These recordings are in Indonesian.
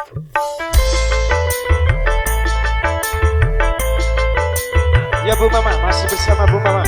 Ya Bu Mama, masih bersama Bu Mama.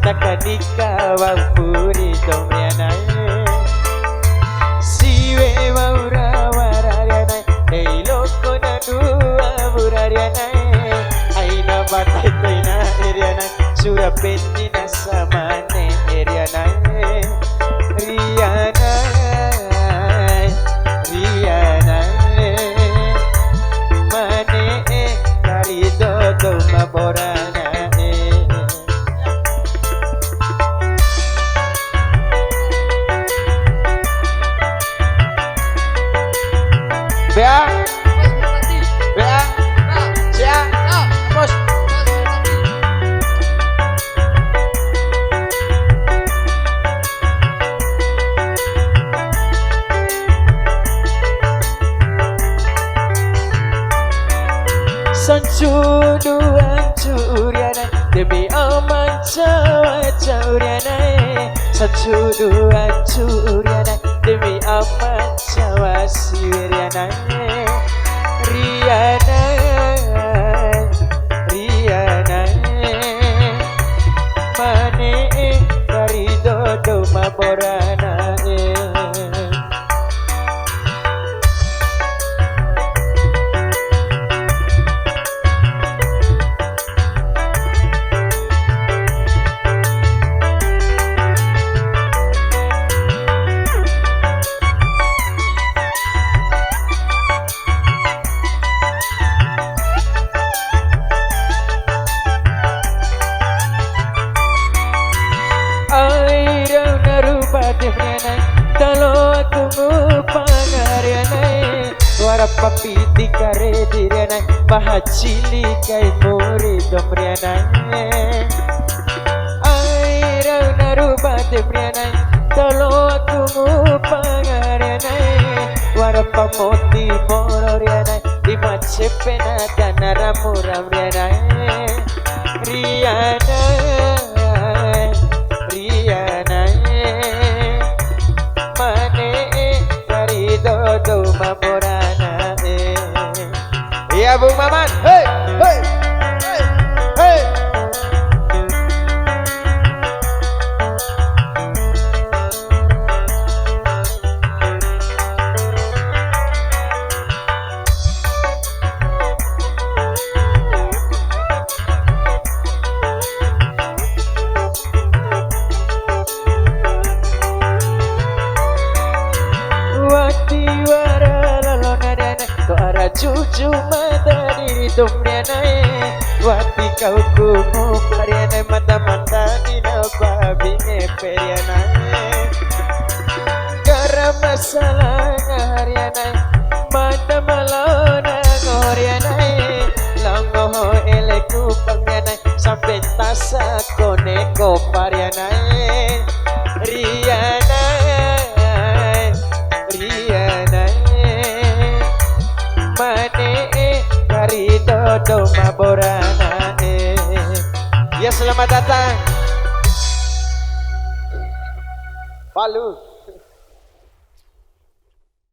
Takanika wa puri domyanai siwe wa urawararianai ei loko na dua burarianai aina bataitoina erianai surapeti na samane erianai rianai rianai mane dari dodo maborana. Bea, Bea, Cia, Bos. Sancudu ancuriana demi aman cawa cauriana. Sancudu ancuriana demi aman cawa siwiriana. Riana, Riana, mane dari dodo maborana. Papi di kare diriana bahacili kai muri domriana aira naruba demriana talo aku pangariana warapa moti mororiana di macepena danara muramriana riana riana mane dari dodo mabora. Ya Bung Maman, hei, hei, hei, hei. Wati waralalo nadana to ara cucu madani domrianae wati kau kumu pariane mata mata dina babine perianae gara masalah ngarianae mata malona ngorianae longo eleku panganianae sampai tasa koneko parianae rianae dodo maborana. Ya selamat datang Palu.